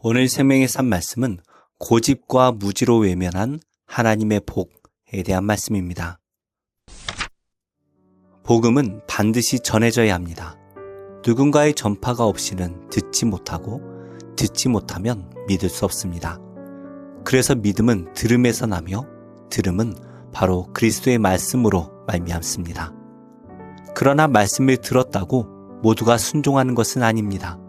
오늘 생명의 산 말씀은 고집과 무지로 외면한 하나님의 복에 대한 말씀입니다. 복음은 반드시 전해져야 합니다. 누군가의 전파가 없이는 듣지 못하고 듣지 못하면 믿을 수 없습니다. 그래서 믿음은 들음에서 나며 들음은 바로 그리스도의 말씀으로 말미암습니다. 그러나 말씀을 들었다고 모두가 순종하는 것은 아닙니다.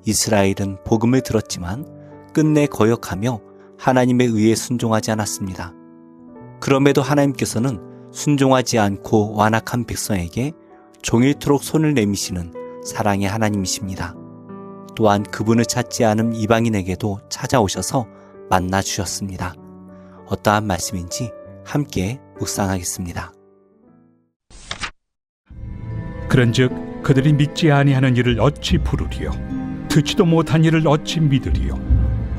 이스라엘은 복음을 들었지만 끝내 거역하며 하나님에 의해 순종하지 않았습니다. 그럼에도 하나님께서는 순종하지 않고 완악한 백성에게 종일토록 손을 내미시는 사랑의 하나님이십니다. 또한 그분을 찾지 않은 이방인에게도 찾아오셔서 만나 주셨습니다. 어떠한 말씀인지 함께 묵상하겠습니다. 그런즉 그들이 믿지 아니하는 이를 어찌 부르리요? 듣지도 못한 이를 어찌 믿으리요?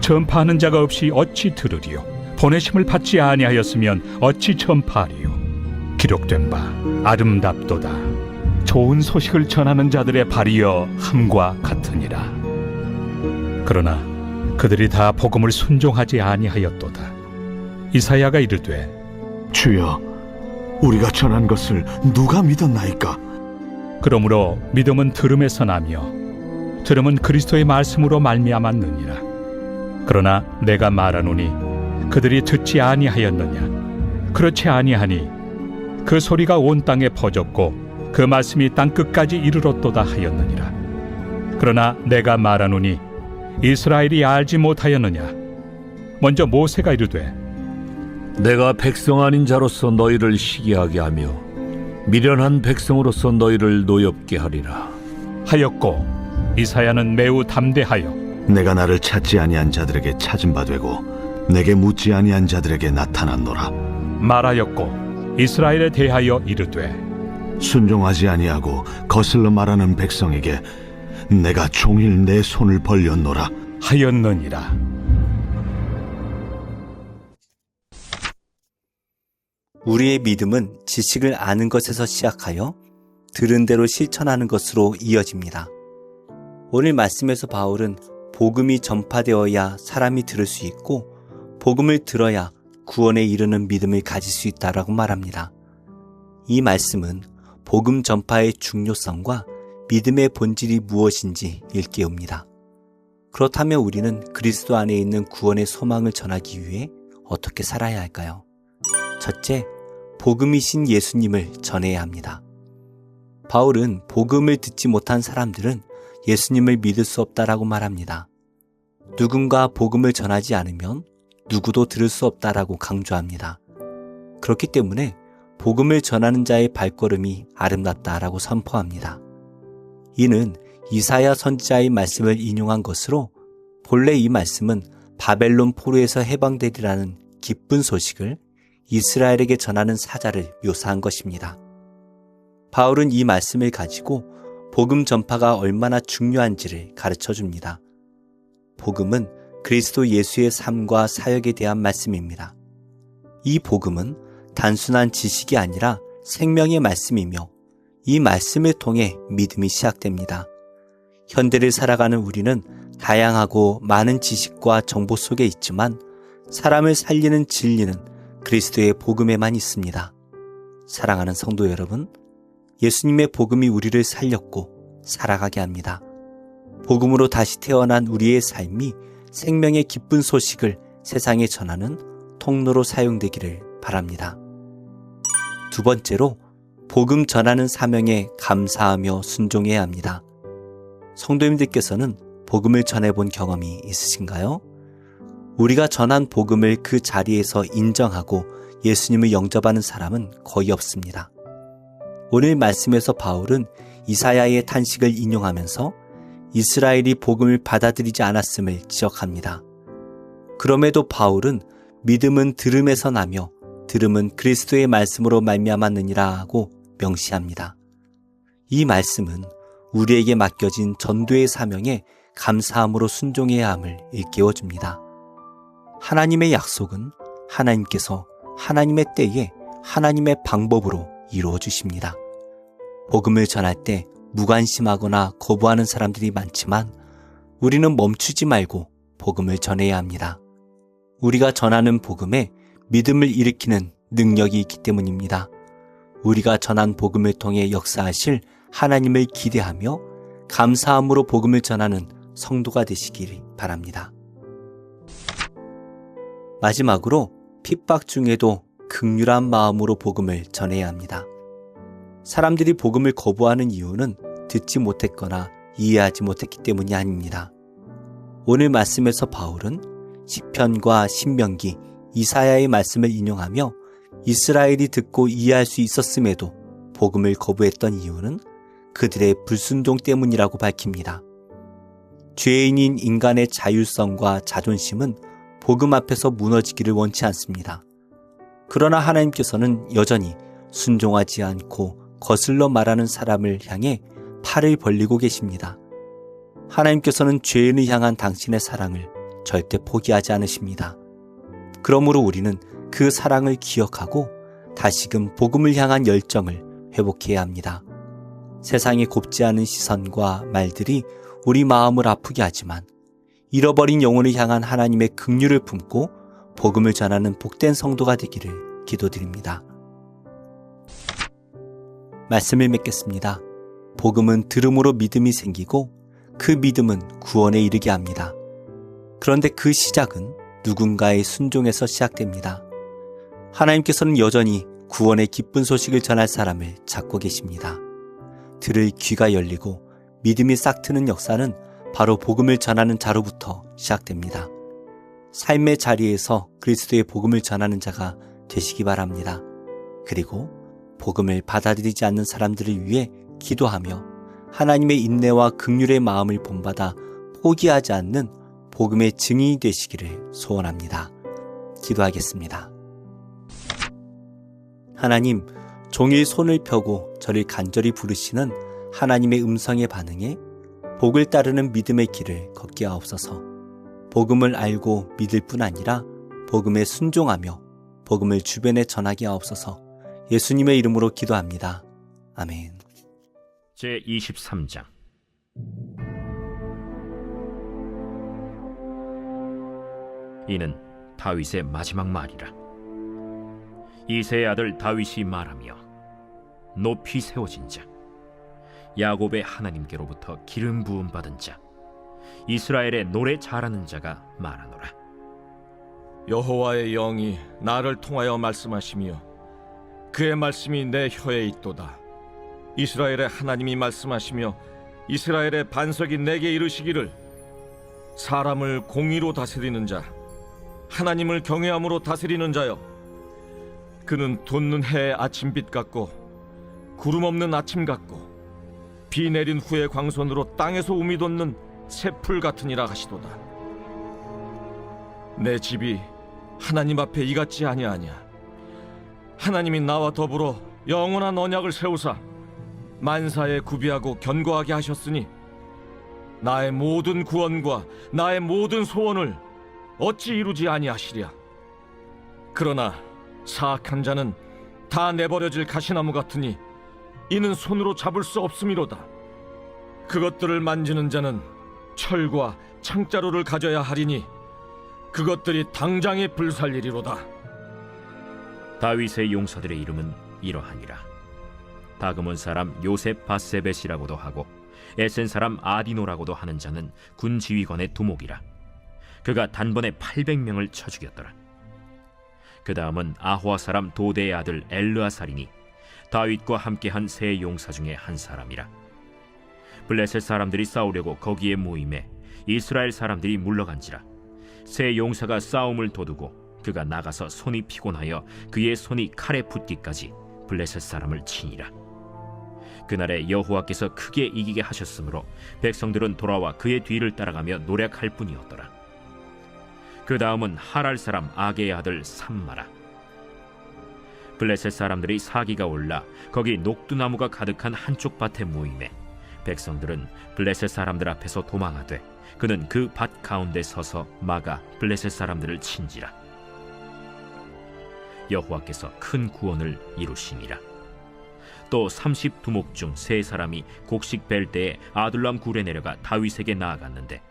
전파하는 자가 없이 어찌 들으리요? 보내심을 받지 아니하였으면 어찌 전파하리요? 기록된 바 아름답도다. 좋은 소식을 전하는 자들의 발이여 함과 같으니라. 그러나 그들이 다 복음을 순종하지 아니하였도다. 이사야가 이르되 주여, 우리가 전한 것을 누가 믿었나이까? 그러므로 믿음은 들음에서 나며 들음은 그리스도의 말씀으로 말미암았느니라. 그러나 내가 말하노니 그들이 듣지 아니하였느냐? 그렇지 아니하니 그 소리가 온 땅에 퍼졌고 그 말씀이 땅 끝까지 이르렀도다 하였느니라. 그러나 내가 말하노니 이스라엘이 알지 못하였느냐? 먼저 모세가 이르되 내가 백성 아닌 자로서 너희를 시기하게 하며 미련한 백성으로서 너희를 노엽게 하리라 하였고, 이사야는 매우 담대하여 내가 나를 찾지 아니한 자들에게 찾은 바 되고 내게 묻지 아니한 자들에게 나타났노라. 말하였고, 이스라엘에 대하여 이르되 순종하지 아니하고 거슬러 말하는 백성에게 내가 종일 내 손을 벌렸노라 하였느니라. 우리의 믿음은 지식을 아는 것에서 시작하여 들은 대로 실천하는 것으로 이어집니다. 오늘 말씀에서 바울은 복음이 전파되어야 사람이 들을 수 있고 복음을 들어야 구원에 이르는 믿음을 가질 수 있다라고 말합니다. 이 말씀은 복음 전파의 중요성과 믿음의 본질이 무엇인지 일깨웁니다. 그렇다면 우리는 그리스도 안에 있는 구원의 소망을 전하기 위해 어떻게 살아야 할까요? 첫째, 복음이신 예수님을 전해야 합니다. 바울은 복음을 듣지 못한 사람들은 예수님을 믿을 수 없다라고 말합니다. 누군가 복음을 전하지 않으면 누구도 들을 수 없다라고 강조합니다. 그렇기 때문에 복음을 전하는 자의 발걸음이 아름답다라고 선포합니다. 이는 이사야 선지자의 말씀을 인용한 것으로 본래 이 말씀은 바벨론 포로에서 해방되리라는 기쁜 소식을 이스라엘에게 전하는 사자를 묘사한 것입니다. 바울은 이 말씀을 가지고 복음 전파가 얼마나 중요한지를 가르쳐 줍니다. 복음은 그리스도 예수의 삶과 사역에 대한 말씀입니다. 이 복음은 단순한 지식이 아니라 생명의 말씀이며 이 말씀을 통해 믿음이 시작됩니다. 현대를 살아가는 우리는 다양하고 많은 지식과 정보 속에 있지만 사람을 살리는 진리는 그리스도의 복음에만 있습니다. 사랑하는 성도 여러분, 예수님의 복음이 우리를 살렸고 살아가게 합니다. 복음으로 다시 태어난 우리의 삶이 생명의 기쁜 소식을 세상에 전하는 통로로 사용되기를 바랍니다. 두 번째로, 복음 전하는 사명에 감사하며 순종해야 합니다. 성도님들께서는 복음을 전해본 경험이 있으신가요? 우리가 전한 복음을 그 자리에서 인정하고 예수님을 영접하는 사람은 거의 없습니다. 오늘 말씀에서 바울은 이사야의 탄식을 인용하면서 이스라엘이 복음을 받아들이지 않았음을 지적합니다. 그럼에도 바울은 믿음은 들음에서 나며 들음은 그리스도의 말씀으로 말미암았느니라 하고 명시합니다. 이 말씀은 우리에게 맡겨진 전도의 사명에 감사함으로 순종해야 함을 일깨워줍니다. 하나님의 약속은 하나님께서 하나님의 때에 하나님의 방법으로 이루어 주십니다. 복음을 전할 때 무관심하거나 거부하는 사람들이 많지만 우리는 멈추지 말고 복음을 전해야 합니다. 우리가 전하는 복음에 믿음을 일으키는 능력이 있기 때문입니다. 우리가 전한 복음을 통해 역사하실 하나님을 기대하며 감사함으로 복음을 전하는 성도가 되시길 바랍니다. 마지막으로 핍박 중에도 긍휼한 마음으로 복음을 전해야 합니다. 사람들이 복음을 거부하는 이유는 듣지 못했거나 이해하지 못했기 때문이 아닙니다. 오늘 말씀에서 바울은 시편과 신명기, 이사야의 말씀을 인용하며 이스라엘이 듣고 이해할 수 있었음에도 복음을 거부했던 이유는 그들의 불순종 때문이라고 밝힙니다. 죄인인 인간의 자율성과 자존심은 복음 앞에서 무너지기를 원치 않습니다. 그러나 하나님께서는 여전히 순종하지 않고 거슬러 말하는 사람을 향해 팔을 벌리고 계십니다. 하나님께서는 죄인을 향한 당신의 사랑을 절대 포기하지 않으십니다. 그러므로 우리는 그 사랑을 기억하고 다시금 복음을 향한 열정을 회복해야 합니다. 세상의 곱지 않은 시선과 말들이 우리 마음을 아프게 하지만 잃어버린 영혼을 향한 하나님의 긍휼을 품고 복음을 전하는 복된 성도가 되기를 기도드립니다. 말씀을 맺겠습니다. 복음은 들음으로 믿음이 생기고 그 믿음은 구원에 이르게 합니다. 그런데 그 시작은 누군가의 순종에서 시작됩니다. 하나님께서는 여전히 구원의 기쁜 소식을 전할 사람을 찾고 계십니다. 들을 귀가 열리고 믿음이 싹 트는 역사는 바로 복음을 전하는 자로부터 시작됩니다. 삶의 자리에서 그리스도의 복음을 전하는 자가 되시기 바랍니다. 그리고 복음을 받아들이지 않는 사람들을 위해 기도하며 하나님의 인내와 긍휼의 마음을 본받아 포기하지 않는 복음의 증인이 되시기를 소원합니다. 기도하겠습니다. 하나님, 종일 손을 펴고 저를 간절히 부르시는 하나님의 음성에 반응해 복을 따르는 믿음의 길을 걷게 하옵소서. 복음을 알고 믿을 뿐 아니라 복음에 순종하며 복음을 주변에 전하게 하옵소서. 예수님의 이름으로 기도합니다. 아멘. 제23장 이는 다윗의 마지막 말이라. 이새의 아들 다윗이 말하며 높이 세워진 자, 야곱의 하나님께로부터 기름 부음 받은 자, 이스라엘의 노래 잘하는 자가 말하노라. 여호와의 영이 나를 통하여 말씀하시며 그의 말씀이 내 혀에 있도다. 이스라엘의 하나님이 말씀하시며 이스라엘의 반석이 내게 이르시기를, 사람을 공의로 다스리는 자, 하나님을 경외함으로 다스리는 자여, 그는 돋는 해의 아침빛 같고 구름 없는 아침 같고 비 내린 후의 광선으로 땅에서 우미 돋는 새풀 같으니라 하시도다. 내 집이 하나님 앞에 이같지 아니하냐. 하나님이 나와 더불어 영원한 언약을 세우사 만사에 구비하고 견고하게 하셨으니 나의 모든 구원과 나의 모든 소원을 어찌 이루지 아니하시랴. 그러나 사악한 자는 다 내버려질 가시나무 같으니 이는 손으로 잡을 수 없음이로다. 그것들을 만지는 자는 철과 창자루를 가져야 하리니 그것들이 당장에 불살리리로다. 다윗의 용사들의 이름은 이러하니라. 다그몬 사람 요셉 바세벳이라고도 하고 에센 사람 아디노라고도 하는 자는 군 지휘관의 두목이라. 그가 단번에 800명을 쳐 죽였더라. 그 다음은 아호아 사람 도대의 아들 엘르아살이니 다윗과 함께한 세 용사 중에 한 사람이라. 블레셋 사람들이 싸우려고 거기에 모임에 이스라엘 사람들이 물러간지라. 세 용사가 싸움을 도두고 그가 나가서 손이 피곤하여 그의 손이 칼에 붙기까지 블레셋 사람을 치니라. 그날에 여호와께서 크게 이기게 하셨으므로 백성들은 돌아와 그의 뒤를 따라가며 노략할 뿐이었더라. 그 다음은 하랄 사람 아게의 아들 삼마라. 블레셋 사람들이 사기가 올라 거기 녹두나무가 가득한 한쪽 밭에 모임에 백성들은 블레셋 사람들 앞에서 도망하되 그는 그 밭 가운데 서서 막아 블레셋 사람들을 친지라. 여호와께서 큰 구원을 이루시니라. 또 30두목 중 3사람이 곡식 벨 때에 아둘람 굴에 내려가 다윗에게 나아갔는데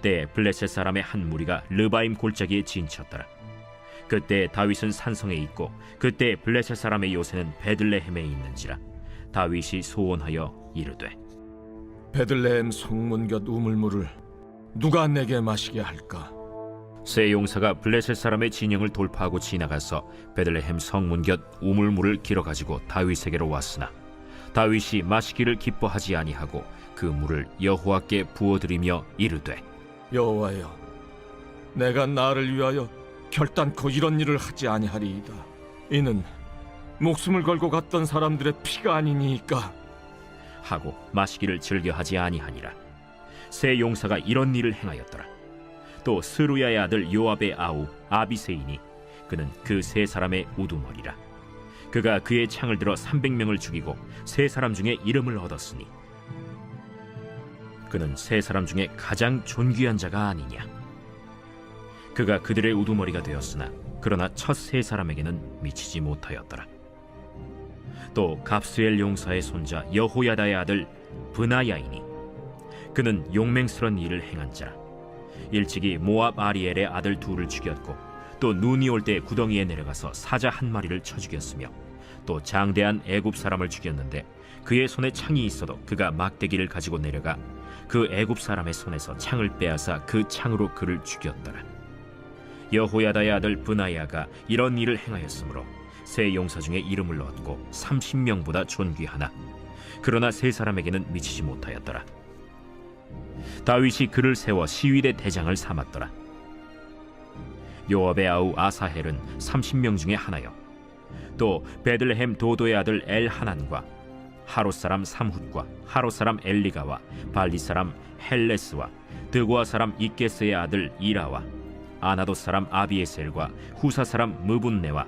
때에 블레셋 사람의 한 무리가 르바임 골짜기에 진쳤더라. 그때 다윗은 산성에 있고 그때 블레셋 사람의 요새는 베들레헴에 있는지라. 다윗이 소원하여 이르되 베들레헴 성문 곁 우물물을 누가 내게 마시게 할까? 세 용사가 블레셋 사람의 진영을 돌파하고 지나가서 베들레헴 성문 곁 우물물을 길어 가지고 다윗에게로 왔으나 다윗이 마시기를 기뻐하지 아니하고 그 물을 여호와께 부어드리며 이르되 여호와여, 내가 나를 위하여 결단코 이런 일을 하지 아니하리이다. 이는 목숨을 걸고 갔던 사람들의 피가 아니니까. 하고 마시기를 즐겨하지 아니하니라. 세 용사가 이런 일을 행하였더라. 또 스루야의 아들 요압의 아우 아비세이니 그는 그 세 사람의 우두머리라. 그가 그의 창을 들어 300명을 죽이고 세 사람 중에 이름을 얻었으니 그는 세 사람 중에 가장 존귀한 자가 아니냐. 그가 그들의 우두머리가 되었으나 그러나 첫 세 사람에게는 미치지 못하였더라. 또 갑스엘 용사의 손자 여호야다의 아들 브나야이니 그는 용맹스런 일을 행한 자라. 일찍이 모압 아리엘의 아들 둘을 죽였고 또 눈이 올 때 구덩이에 내려가서 사자 한 마리를 쳐 죽였으며 또 장대한 애굽 사람을 죽였는데 그의 손에 창이 있어도 그가 막대기를 가지고 내려가 그 애굽 사람의 손에서 창을 빼앗아 그 창으로 그를 죽였더라. 여호야다의 아들 브나야가 이런 일을 행하였으므로 세 용사 중에 이름을 얻고 30명보다 존귀하나 그러나 세 사람에게는 미치지 못하였더라. 다윗이 그를 세워 시위대 대장을 삼았더라. 요압의 아우 아사헬은 30명 중에 하나요. 또 베들레헴 도도의 아들 엘하난과 하롯 사람 삼훗과 하롯 사람 엘리가와 발리 사람 헬레스와 드고아 사람 이게스의 아들 이라와 아나돗 사람 아비에셀과 후사 사람 무분네와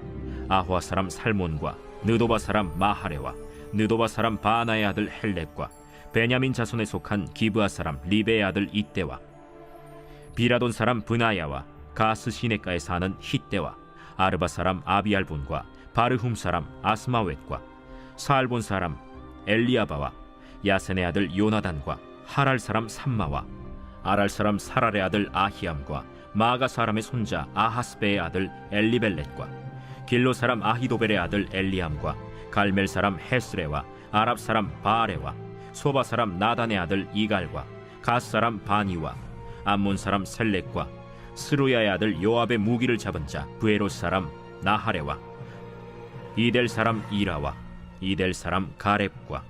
아화 사람 살몬과 느도바 사람 마하레와 느도바 사람 바나의 아들 헬렙과 베냐민 자손에 속한 기브아 사람 리베의 아들 이때와 비라돈 사람 브나야와 가스 시내가에 사는 히때와 아르바 사람 아비알본과 바르훔 사람 아스마웻과 사알본 사람 엘리아바와 야센의 아들 요나단과 하랄 사람 삼마와 아랄 사람 사랄의 아들 아히암과 마가 사람의 손자 아하스베의 아들 엘리벨렛과 길로 사람 아히도벨의 아들 엘리암과 갈멜 사람 헤스레와 아랍 사람 바아레와 소바 사람 나단의 아들 이갈과 가스 사람 바니와 암몬 사람 셀렉과 스루야의 아들 요압의 무기를 잡은 자 브에롯 사람 나하레와 이델 사람 이라와 이델 사람 가렙과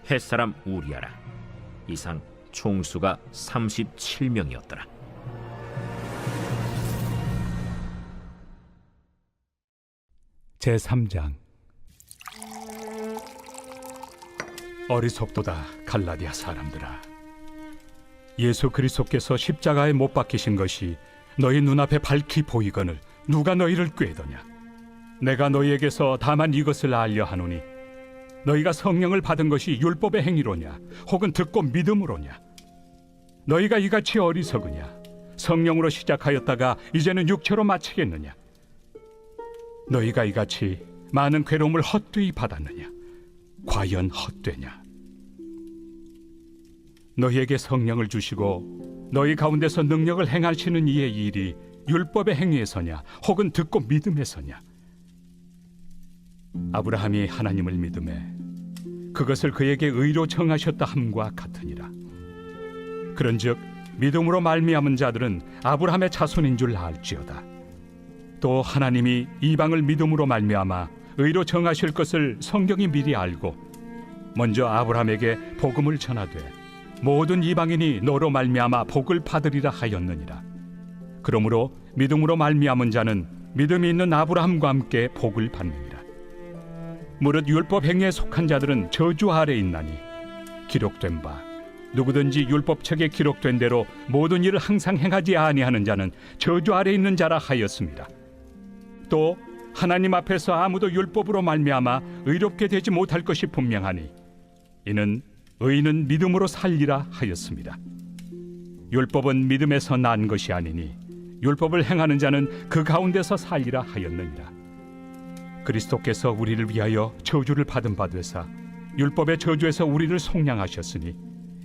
헷 사람 우리아라. 이상 총수가 37명이었더라. 제3장. 어리석도다 갈라디아 사람들아. 예수 그리스도께서 십자가에 못 박히신 것이 너희 눈앞에 밝히 보이거늘 누가 너희를 꾀더냐. 내가 너희에게서 다만 이것을 알려 하노니 너희가 성령을 받은 것이 율법의 행위로냐 혹은 듣고 믿음으로냐. 너희가 이같이 어리석으냐. 성령으로 시작하였다가 이제는 육체로 마치겠느냐. 너희가 이같이 많은 괴로움을 헛되이 받았느냐. 과연 헛되냐. 너희에게 성령을 주시고 너희 가운데서 능력을 행하시는 이의 일이 율법의 행위에서냐 혹은 듣고 믿음에서냐. 아브라함이 하나님을 믿음에 그것을 그에게 의로 정하셨다 함과 같으니라. 그런즉 믿음으로 말미암은 자들은 아브라함의 자손인 줄 알지어다. 또 하나님이 이방을 믿음으로 말미암아 의로 정하실 것을 성경이 미리 알고 먼저 아브라함에게 복음을 전하되 모든 이방인이 너로 말미암아 복을 받으리라 하였느니라. 그러므로 믿음으로 말미암은 자는 믿음이 있는 아브라함과 함께 복을 받느니라. 무릇 율법 행위에 속한 자들은 저주 아래 있나니 기록된 바 누구든지 율법책에 기록된 대로 모든 일을 항상 행하지 아니하는 자는 저주 아래 있는 자라 하였습니다. 또 하나님 앞에서 아무도 율법으로 말미암아 의롭게 되지 못할 것이 분명하니 이는 의인은 믿음으로 살리라 하였습니다. 율법은 믿음에서 난 것이 아니니 율법을 행하는 자는 그 가운데서 살리라 하였느니라. 그리스도께서 우리를 위하여 저주를 받은 바 되사 율법의 저주에서 우리를 속량하셨으니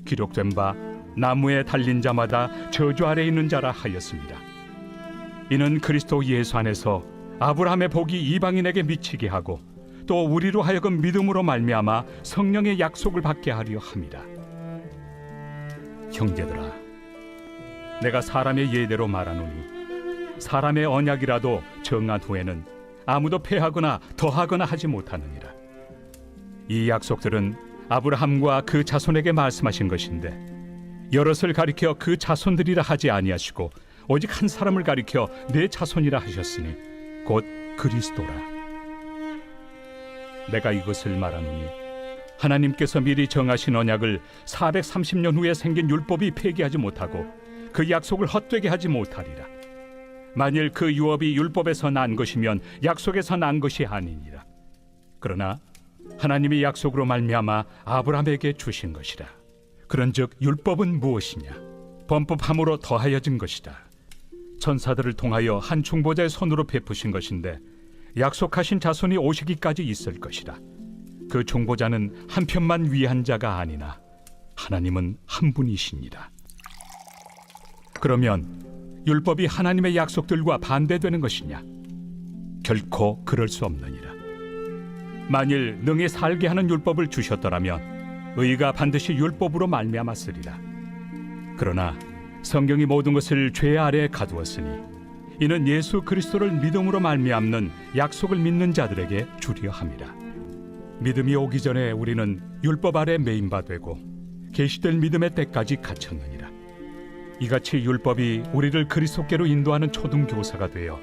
기록된 바 나무에 달린 자마다 저주 아래 있는 자라 하였습니다. 이는 그리스도 예수 안에서 아브라함의 복이 이방인에게 미치게 하고 또 우리로 하여금 믿음으로 말미암아 성령의 약속을 받게 하려 함이라. 형제들아, 내가 사람의 예대로 말하노니 사람의 언약이라도 정한 후에는 아무도 폐하거나 더하거나 하지 못하느니라. 이 약속들은 아브라함과 그 자손에게 말씀하신 것인데 여럿을 가리켜 그 자손들이라 하지 아니하시고 오직 한 사람을 가리켜 내 자손이라 하셨으니 곧 그리스도라. 내가 이것을 말하노니 하나님께서 미리 정하신 언약을 430년 후에 생긴 율법이 폐기하지 못하고 그 약속을 헛되게 하지 못하리라. 만일 그 유업이 율법에서 난 것이면 약속에서 난 것이 아니니라. 그러나 하나님이 약속으로 말미암아 아브라함에게 주신 것이라. 그런즉 율법은 무엇이냐? 범법함으로 더하여진 것이다. 천사들을 통하여 한 중보자의 손으로 베푸신 것인데 약속하신 자손이 오시기까지 있을 것이라. 그 중보자는 한 편만 위한 자가 아니나 하나님은 한 분이시니라. 그러면 율법이 하나님의 약속들과 반대되는 것이냐? 결코 그럴 수 없느니라. 만일 능히 살게 하는 율법을 주셨더라면 의가 반드시 율법으로 말미암았으리라. 그러나 성경이 모든 것을 죄 아래에 가두었으니 이는 예수 그리스도를 믿음으로 말미암는 약속을 믿는 자들에게 주려 함이라. 믿음이 오기 전에 우리는 율법 아래 매인 바 되고 계시될 믿음의 때까지 갇혔느니라. 이같이 율법이 우리를 그리스도께로 인도하는 초등교사가 되어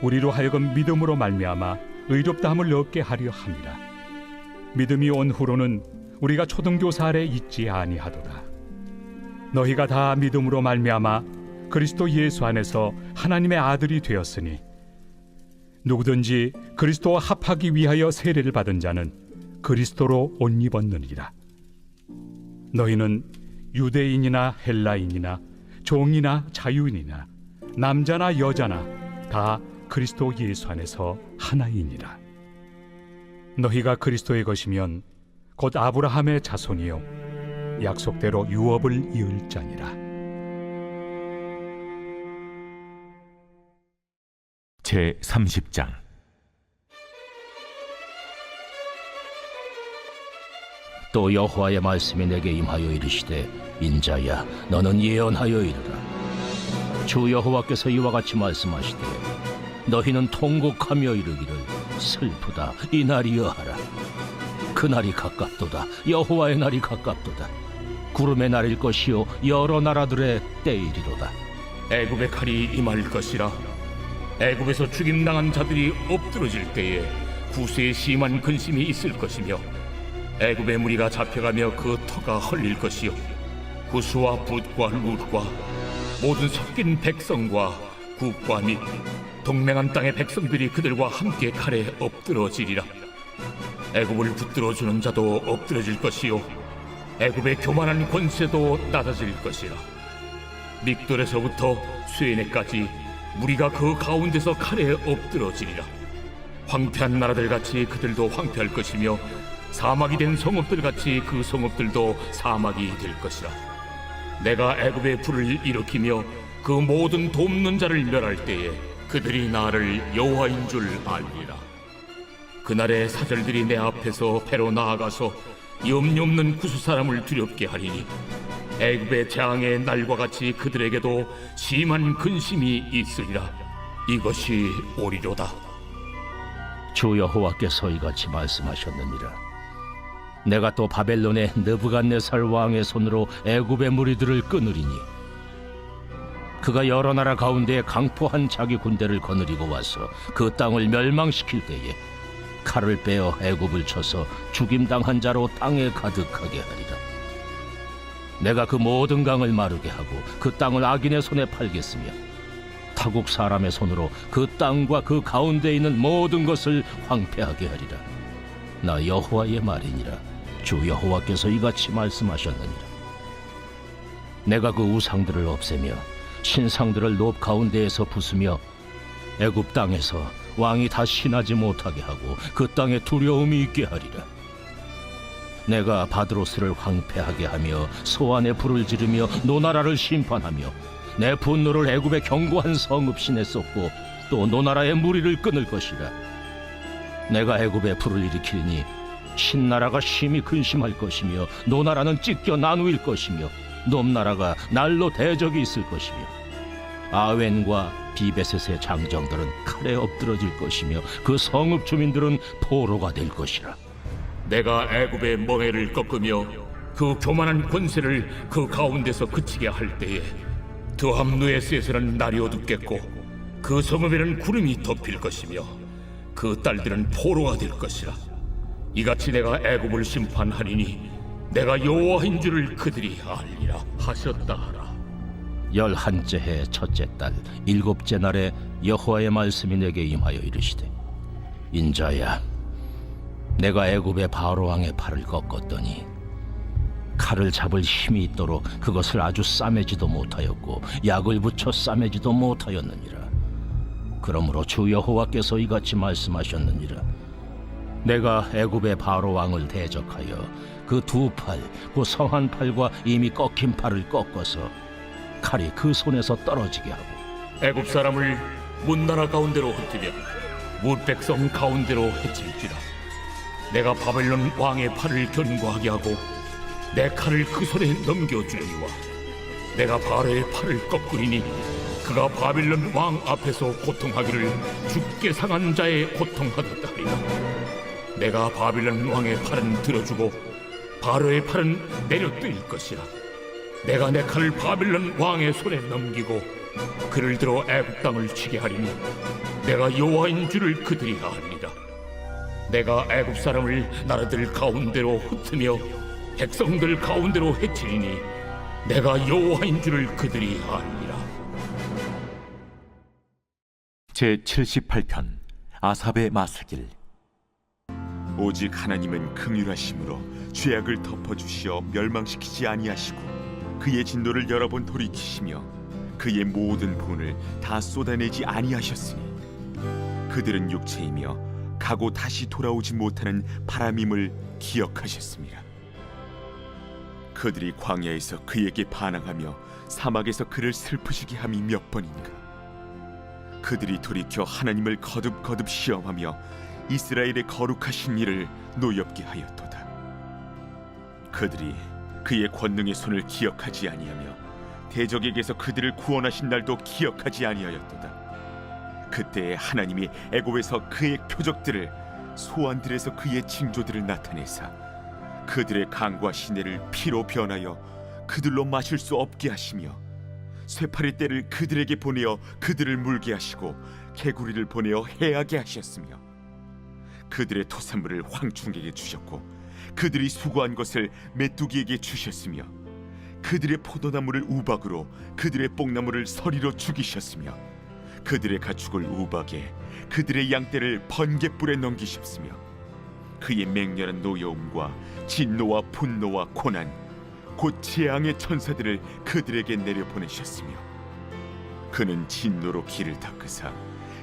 우리로 하여금 믿음으로 말미암아 의롭다함을 얻게 하려 함이라. 믿음이 온 후로는 우리가 초등교사 아래 있지 아니하도다. 너희가 다 믿음으로 말미암아 그리스도 예수 안에서 하나님의 아들이 되었으니 누구든지 그리스도와 합하기 위하여 세례를 받은 자는 그리스도로 옷 입었느니라. 너희는 유대인이나 헬라인이나 종이나 자유인이나 남자나 여자나 다 그리스도 예수 안에서 하나이니라. 너희가 그리스도의 것이면 곧 아브라함의 자손이요 약속대로 유업을 이을 자니라. 제 30장. 또 여호와의 말씀이 내게 임하여 이르시되 인자야 너는 예언하여 이르라. 주 여호와께서 이와 같이 말씀하시되 너희는 통곡하며 이르기를 슬프다 이 날이여 하라. 그 날이 가깝도다. 여호와의 날이 가깝도다. 구름의 날일 것이요 여러 나라들의 때이리로다. 애굽의 칼이 임할 것이라. 애굽에서 죽임당한 자들이 엎드러질 때에 구수의 심한 근심이 있을 것이며 애굽의 무리가 잡혀가며 그 터가 헐릴 것이요 구수와 붓과 룻과 모든 섞인 백성과 국과 및 동맹한 땅의 백성들이 그들과 함께 칼에 엎드러지리라. 애굽을 붙들어주는 자도 엎드러질 것이요 애굽의 교만한 권세도 낮아질 것이라. 믹돌에서부터 수에네까지 무리가 그 가운데서 칼에 엎드러지리라. 황폐한 나라들같이 그들도 황폐할 것이며 사막이 된 성읍들같이 그 성읍들도 사막이 될 것이라. 내가 애굽의 불을 일으키며 그 모든 돕는 자를 멸할 때에 그들이 나를 여호와인 줄 알리라. 그날의 사절들이 내 앞에서 배로 나아가서 염려 없는 구수 사람을 두렵게 하리니 애굽의 재앙의 날과 같이 그들에게도 심한 근심이 있으리라. 이것이 오리로다. 주 여호와께서 이같이 말씀하셨느니라. 내가 또 바벨론의 느부갓네살 왕의 손으로 애굽의 무리들을 끊으리니 그가 여러 나라 가운데 강포한 자기 군대를 거느리고 와서 그 땅을 멸망시킬 때에 칼을 빼어 애굽을 쳐서 죽임당한 자로 땅에 가득하게 하리라. 내가 그 모든 강을 마르게 하고 그 땅을 악인의 손에 팔겠으며 타국 사람의 손으로 그 땅과 그 가운데 있는 모든 것을 황폐하게 하리라. 나 여호와의 말이니라. 주 여호와께서 이같이 말씀하셨느니라. 내가 그 우상들을 없애며 신상들을 높 가운데에서 부수며 애굽 땅에서 왕이 다시 나지 못하게 하고 그 땅에 두려움이 있게 하리라. 내가 바드로스를 황폐하게 하며 소환에 불을 지르며 노나라를 심판하며 내 분노를 애굽의 견고한 성읍신에 쏟고 또 노나라의 무리를 끊을 것이라. 내가 애굽에 불을 일으키니 신나라가 심히 근심할 것이며 노나라는 찢겨 나누일 것이며 놈나라가 날로 대적이 있을 것이며 아웬과 비베셋의 장정들은 칼에 엎드러질 것이며 그 성읍 주민들은 포로가 될 것이라. 내가 애굽의 멍에를 꺾으며 그 교만한 권세를 그 가운데서 그치게 할 때에 드함누에스에서는 날이 어둡겠고 그 성읍에는 구름이 덮일 것이며 그 딸들은 포로가 될 것이라. 이같이 내가 애굽을 심판하리니 내가 여호와인 줄을 그들이 알리라 하셨다 하라. 11째 해 첫째 달 7째 날에 여호와의 말씀이 내게 임하여 이르시되 인자야, 내가 애굽의 바로 왕의 팔을 꺾었더니 칼을 잡을 힘이 있도록 그것을 아주 싸매지도 못하였고 약을 붙여 싸매지도 못하였느니라. 그러므로 주 여호와께서 이같이 말씀하셨느니라. 내가 애굽의 바로 왕을 대적하여 그 두 팔, 그 성한 팔과 이미 꺾인 팔을 꺾어서 칼이 그 손에서 떨어지게 하고 애굽 사람을 문나라 가운데로 흩으며 뭇백성 가운데로 해칠지라. 내가 바벨론 왕의 팔을 견고하게 하고 내 칼을 그 손에 넘겨주리와 내가 바로의 팔을 꺾으리니 그가 바벨론 왕 앞에서 고통하기를 죽게 상한 자의 고통하듯 하리라. 내가 바벨론 왕의 팔은 들어주고 바로의 팔은 내려뜨릴 것이라. 내가 내 칼을 바벨론 왕의 손에 넘기고 그를 들어 애굽 땅을 치게 하리니 내가 여호와인 줄을 그들이 아니라. 내가 애굽 사람을 나라들 가운데로 흩으며 백성들 가운데로 해치리니 내가 여호와인 줄을 그들이 아니라. 제 78편 아삽의 마스길. 오직 하나님은 긍휼하심으로 죄악을 덮어주시어 멸망시키지 아니하시고 그의 진노를 여러 번 돌이키시며 그의 모든 분을 다 쏟아내지 아니하셨으니 그들은 육체이며 가고 다시 돌아오지 못하는 바람임을 기억하셨습니다. 그들이 광야에서 그에게 반항하며 사막에서 그를 슬프시게 함이 몇 번인가. 그들이 돌이켜 하나님을 거듭거듭 시험하며 이스라엘의 거룩하신 일을 노엽게 하였도다. 그들이 그의 권능의 손을 기억하지 아니하며 대적에게서 그들을 구원하신 날도 기억하지 아니하였도다. 그때에 하나님이 애굽에서 그의 표적들을 소환들에서 그의 징조들을 나타내사 그들의 강과 시내를 피로 변하여 그들로 마실 수 없게 하시며 쇠파리 떼를 그들에게 보내어 그들을 물게 하시고 개구리를 보내어 해하게 하셨으며 그들의 토산물을 황충에게 주셨고 그들이 수고한 것을 메뚜기에게 주셨으며 그들의 포도나무를 우박으로 그들의 뽕나무를 서리로 죽이셨으며 그들의 가축을 우박에 그들의 양떼를 번갯불에 넘기셨으며 그의 맹렬한 노여움과 진노와 분노와 고난 곧 재앙의 천사들을 그들에게 내려보내셨으며 그는 진노로 길을 닦으사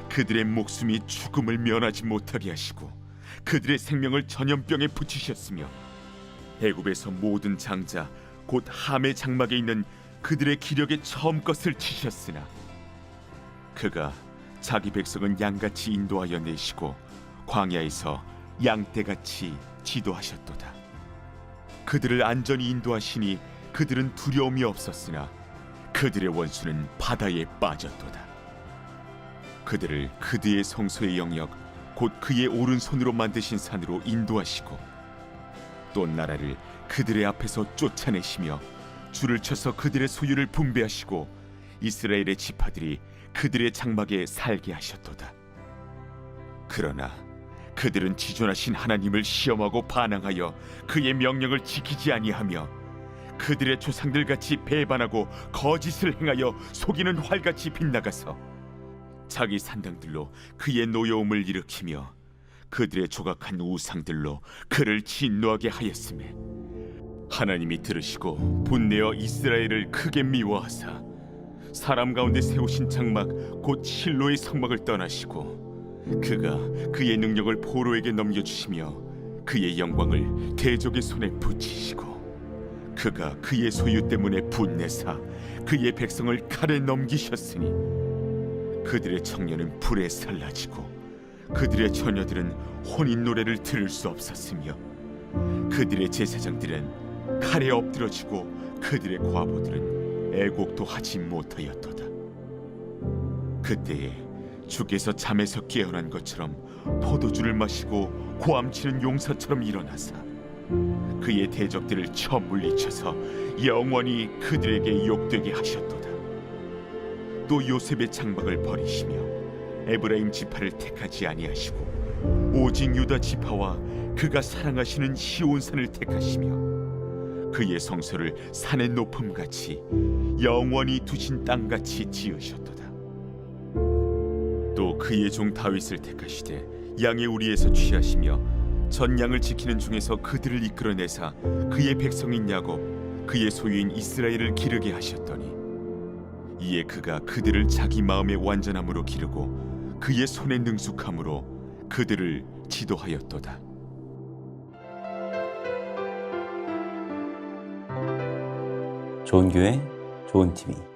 그들의 목숨이 죽음을 면하지 못하게 하시고 그들의 생명을 전염병에 붙이셨으며 애굽에서 모든 장자 곧 함의 장막에 있는 그들의 기력에 처음 것을 치셨으나 그가 자기 백성은 양같이 인도하여 내시고 광야에서 양떼같이 지도하셨도다. 그들을 안전히 인도하시니 그들은 두려움이 없었으나 그들의 원수는 바다에 빠졌도다. 그들을 그들의 성소의 영역 곧 그의 오른손으로 만드신 산으로 인도하시고 또 나라를 그들의 앞에서 쫓아내시며 줄을 쳐서 그들의 소유를 분배하시고 이스라엘의 지파들이 그들의 장막에 살게 하셨도다. 그러나 그들은 지존하신 하나님을 시험하고 반항하여 그의 명령을 지키지 아니하며 그들의 조상들같이 배반하고 거짓을 행하여 속이는 활같이 빗나가서 자기 산당들로 그의 노여움을 일으키며 그들의 조각한 우상들로 그를 진노하게 하였으매 하나님이 들으시고 분내어 이스라엘을 크게 미워하사 사람 가운데 세우신 장막 곧 실로의 성막을 떠나시고 그가 그의 능력을 포로에게 넘겨주시며 그의 영광을 대적의 손에 붙이시고 그가 그의 소유 때문에 분내사 그의 백성을 칼에 넘기셨으니 그들의 청년은 불에 살라지고 그들의 처녀들은 혼인 노래를 들을 수 없었으며 그들의 제사장들은 칼에 엎드러지고 그들의 과부들은 애곡도 하지 못하였도다. 그때에 주께서 잠에서 깨어난 것처럼 포도주를 마시고 고함치는 용사처럼 일어나사 그의 대적들을 쳐 물리쳐서 영원히 그들에게 욕되게 하셨도다. 또 요셉의 장막을 버리시며 에브라임 지파를 택하지 아니하시고 오직 유다 지파와 그가 사랑하시는 시온산을 택하시며 그의 성소를 산의 높음같이 영원히 두신 땅같이 지으셨도다. 또 그의 종 다윗을 택하시되 양의 우리에서 취하시며 전 양을 지키는 중에서 그들을 이끌어내사 그의 백성인 야곱 그의 소유인 이스라엘을 기르게 하셨더니 이에 그가 그들을 자기 마음의 완전함으로 기르고 그의 손의 능숙함으로 그들을 지도하였도다. 좋은 교회, 좋은 TV.